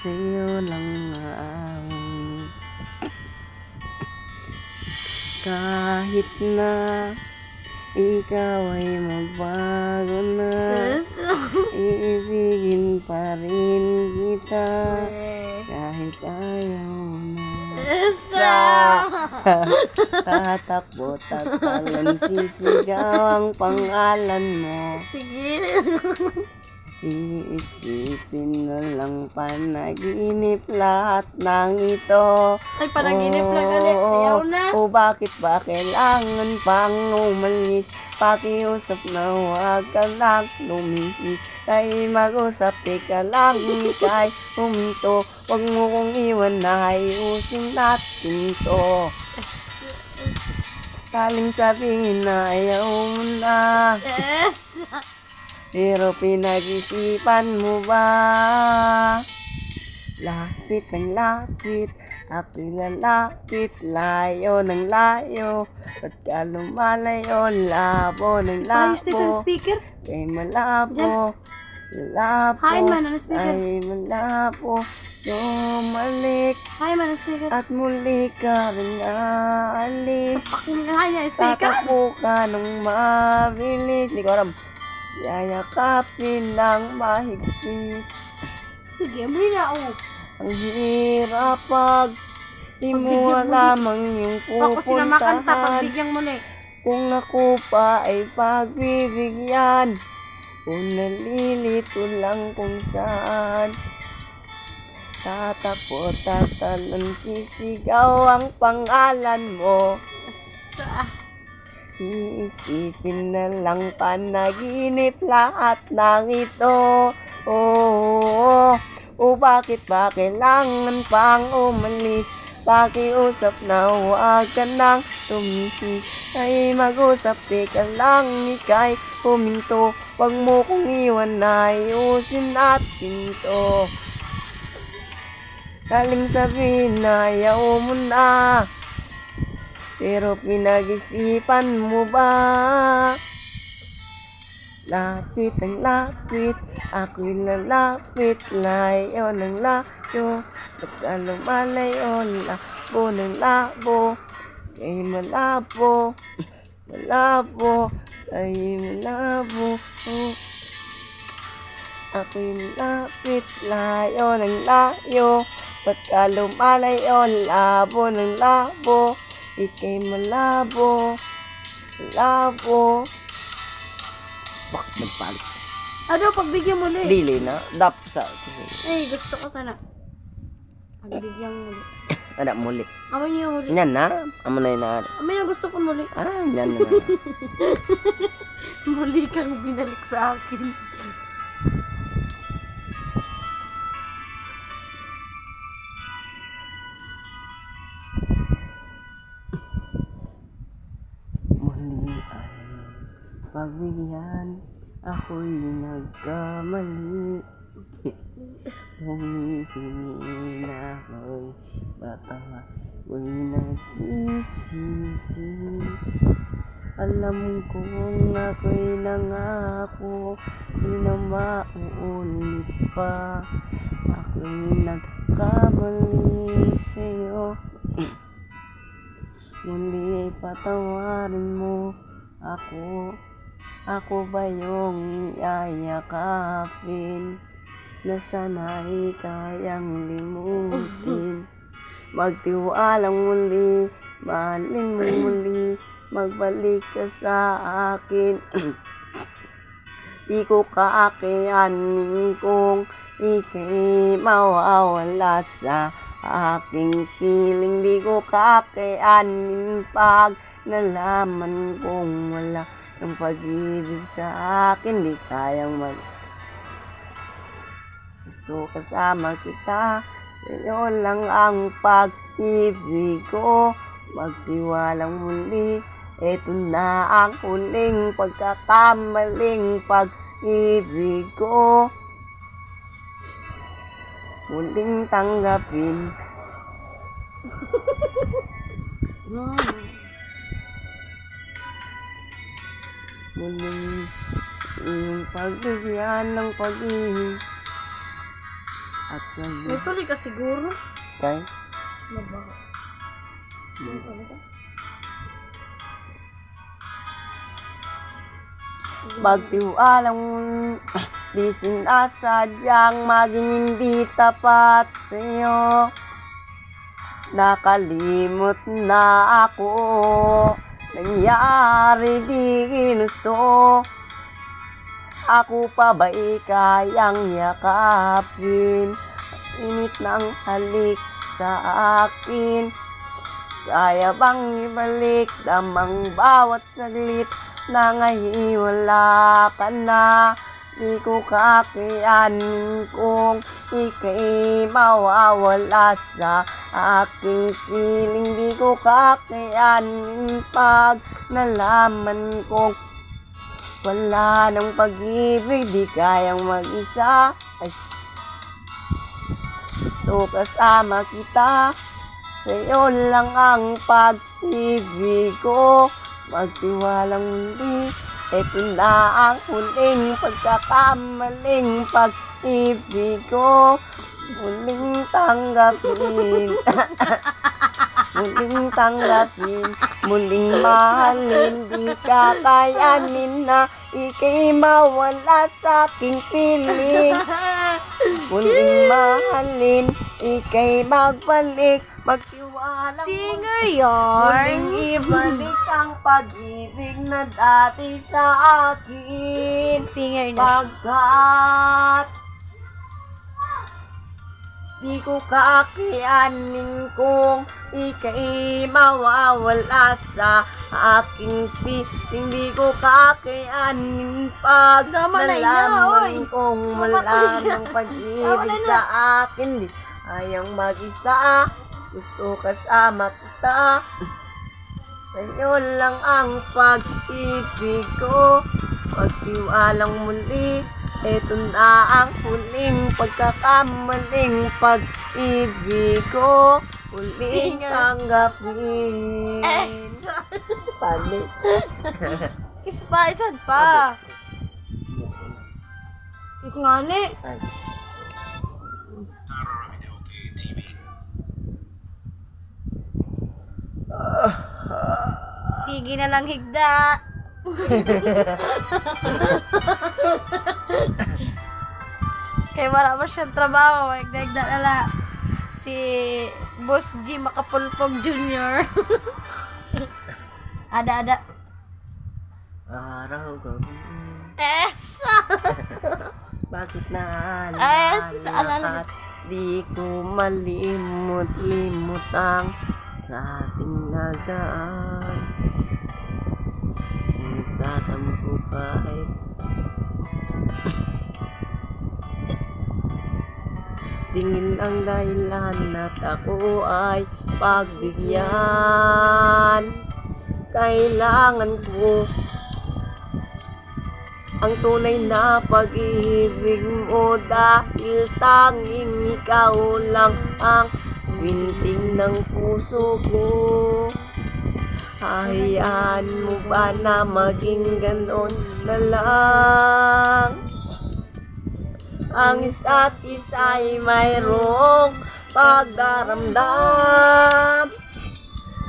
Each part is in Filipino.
sa'yo lang ang kahit na ikaw ay magbago na, iibigin pa rin kita kahit ayaw na. Tatakbo, tatalon, sisigaw ang pangalan mo. Sige. Iisipin na lang panaginip lahat ng ito. Ay, panaginip lang ulit. Ayaw na. O bakit ba kailangan pang umalis? Pakiusap na huwag ka lang lumihis. Tayo mag-usap, teka lang, ika'y huminto. Huwag mo kong iwan na ayusin natin to. Taling sabihin na ayaw mo na. Yes. Pero pinag-isipan mo ba? Lapit ng lapit, ako'y lalapit, layo ng layo. Ba't ka lumalayo, labo ng Ayos dito labo. ang speaker. Kay malabo, labo, Hi, man, ano speaker? ay malabo. Bumalik Hi, man, ang speaker. at muli ka rin aalis. Hi, niya, speaker. Tatakbo ka nung mabilis. Hindi ko alam. Yayakapin ng mahigpit. Sige, muli na ako. Ang hirap pag di mo alamang yung Ako sila makanta, pupuntahan. pagbigyan mo na eh. Kung ako pa ay pagbibigyan, kung nalilito lang kung saan. Tatakbo, tatalon, sisigaw ang pangalan mo. Iisipin na lang panaginip lahat ng ito. Bakit ba kailangan pang umalis? Pakiusap na huwag ka nang tumihis. Ay mag-usap, teka lang, ika'y huminto. Huwag mo kong iwan na ayusin natin to. Taling sabihin na ayaw mo na. Pero pinag-isipan mo ba? Lapit ang lapit, ako'y lalapit, layo ng layo. Ba't ka lumalayo, labo ng labo. Kay malabo, malabo, ay malabo. Ako'y lapit, layo ng layo. Ba't ka lumalayo, labo ng labo. Ika'y malabo, malabo. Bak, nagpalit. Ano, pagbigyan mo na eh. Dili na, dap sa. Eh, gusto ko sana. Pagbigyan mo muli. Ada muli. Amoy niyo muli. Yan na, amo na yun. Amoy niyo gusto ko muli. Yan na. Muli kang binalik sa akin. Muli ay pagbigyan, ako'y nagkamali. Sumihingi na ako'y batawa, ako'y nagsisisi. Alam kong ako'y nangako, di na mauulit pa. Ako'y nagkamali sa'yo. Muli patawarin mo ako. Ako ba yung yayakapin na sana'y kayang limutin? Magtiwalang muli, mahalin mo muli, magbalik ka sa akin. Di ko kakayanin kung ika'y mawawala sa aking piling. Di ko kakayanin pag nalaman kong wala ng pag-ibig sa akin. Di kayang gusto kasama kita, sa'yo lang ang pag-ibig ko. Magtiwalang muli, eto na ang huling pagkakamaling pag-ibig ko. Muling tanggapin. Muling yung pagbigyan ng pag-ibig. at sa'yo. Nagtuloy ka siguro. Kay? Mabaho. Nagtuloy ka? Pagtiwalang di sinasadyang maging hindi tapat sa'yo. Nakalimot na ako, nangyari di ginusto. Ako pa ba'y kayang yakapin? Init ng halik sa akin. Kaya bang ibalik damang bawat saglit na ngayon wala ka na? Di ko kakayanin kung ika'y mawawala sa aking piling. Di ko kakayanin pag nalaman kong wala ng pag-ibig. Di kayang mag-isa. Ay, gusto kasama kita. Sa'yo lang ang pag-ibig ko. Magtiwalang muli. Ito na ang huling pagkakamaling pag-ibig ko. Muling tanggapin. Muling tanggapin. Muling mahalin. Di kakayanin na ika'y mawala sa aking piling. Muling mahalin. Ika'y magbalik. Magtiwalang Singer muling yarn. ibalik ang pag-ibig na dati sa akin. Singer na. Pagkat di ko kakayanin kung ika'y mawawala sa aking piling. Di ko kakayanin pag Tama na yun, nalaman oy. kong Tama wala na yun. ng Tama pag-ibig na sa akin. Di kayang mag-isa. Gusto kasama kita. Sa'yo lang ang pag-ibig ko. Pagtiwalang muli. Ito na ang huling pagkakamaling pag-ibig ko. Huling Singer. tanggapin. S. Pali. Kiss pa, isad pa. Kiss nga ni. Ay. Sige na lang higda. Kaya wala pa siyang trabaho. Higda-higda na lang. Si Boss G Makapulpog Jr. Ada-ada. Araw gabi. S. Bakit Ay, naalala naalala. at di ko malimot-limot ang sa ating nagaan. Nagtatampo kahit tingin ang dahilan at ako ay pagbigyan. Kailangan ko ang tunay na pag-ibig mo dahil tanging ikaw lang ang binting ng puso ko. Hayaan mo ba na maging ganon na lang? Ang isa't isa ay mayroong pagdaramdam.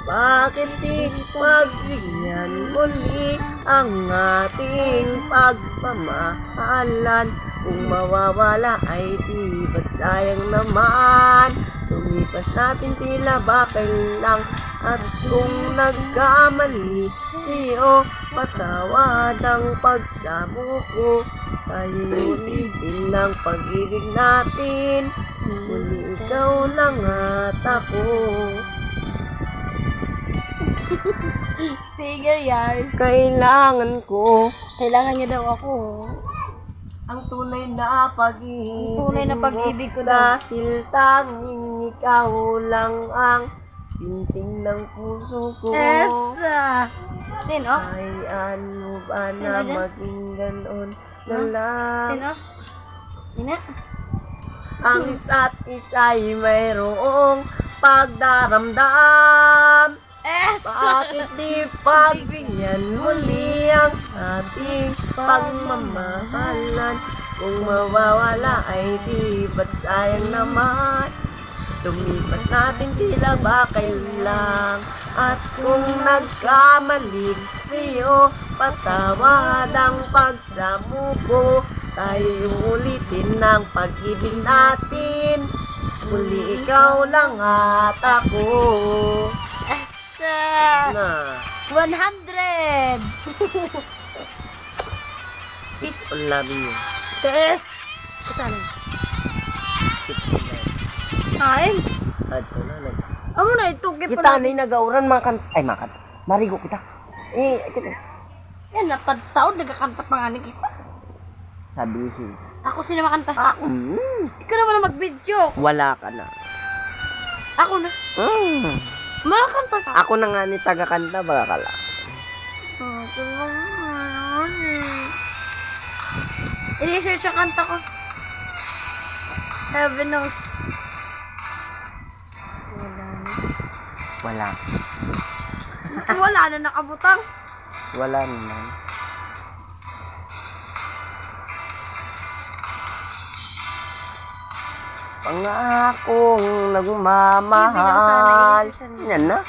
Bakit di pagbigyan muli ang ating pagmamahalan? Kung mawawala ay di ba't sayang naman? Lumipas natin tila bakay lang. At kung nagkamali siyo, patawad ang pagsamo ko. Tayo ulitin ang pag-ibig natin. Muli ikaw lang at ako. Singer yarn. Kailangan ko Kailangan niya daw ako. ang tunay na pag-ibig. Ang tunay na pag-ibig ko daw. Dahil tanging ikaw lang ang binting ng puso ko. S. Sino? Hayaan mo ba Sino na dyan? maging ganon na Huh? lang? Sino? Ina? Ang isa't isa'y mayroong pagdaramdam. S. Bakit di pagbigyan muli ang ating pagmamahalan? Kung mawawala ay di ba't sayang naman. Lumipas natin tila ba kailang. At kung nagkamali sa'yo, patawad ang pagsamuko. Tayo ulitin ng pag-ibig natin. Muli ikaw lang at ako. Asa! Na, 100! Is, I love you. Kes! Kasano? Ay! Adto na lang. Amo na ito. Kita na nagauran makan. Ay makan. Marigo kita. Kita. Yan, napagtaon. Nagkakanta pa nga ni kita. Sabihin. Ako sino makanta? Ikaw naman ang mag-video. Wala ka na. Ako na. Makakanta ka. Ako na nga ni taga-kanta, baka ka lang. Ako naman. I-research ang kanta ko. Heaven knows. Wala. Wala na nakabutang. Wala naman. Pangakong nagmamahal. Yan na.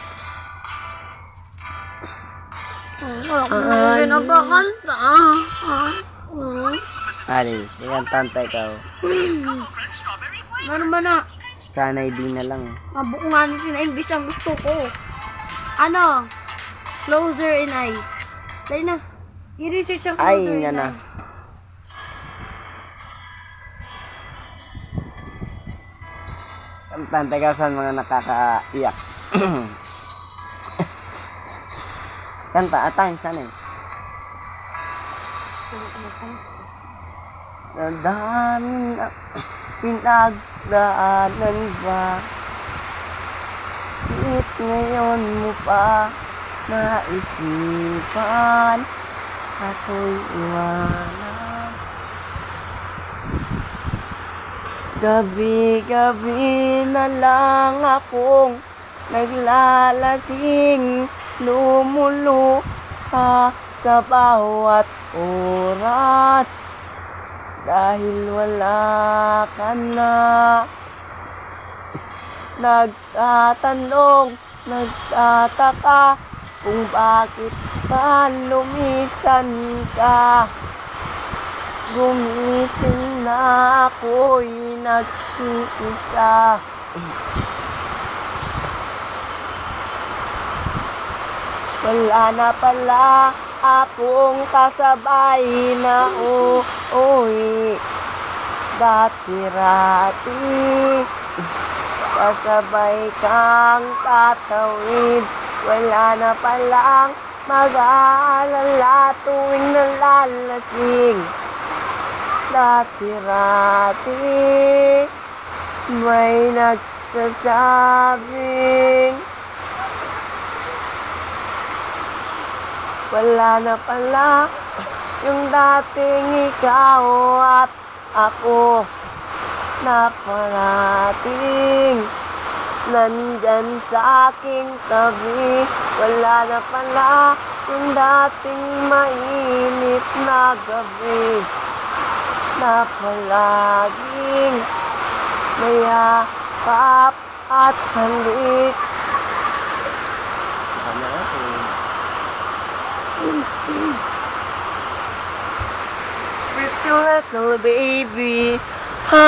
Ano ba kanta? Ali, yan tantay ka. Ano ba na? Sana hindi na lang. Mabuo nga na sina English ang gusto ko. Ano? Closer in eye. Dali na. I-research ang Ay, closer nga in na. eye. Tantay ka sa mga nakakaiyak. Kanta, atay, sana eh. Sa dami na pinagdaanan ba? Bakit ngayon mo pa naisipan ako'y iwanan? Gabi-gabi na lang akong naglalasing, lumuluha sa bawat oras dahil wala ka na. Nagtatanong, nagtataka kung bakit ka lumisan ka. Gumising na ako'y nag-iisa. Wala na pala akong kasabay na uuwi. Dati-rati kasabay kang tatawid. Wala na palang mag-aalala tuwing nalalasing. Dati-rati may nagsasabing wala na pala yung dating ikaw at ako na parating nandyan sa aking tabi. Wala na pala yung dating mainit na gabi na palaging mayakap at halik. Pretty little baby,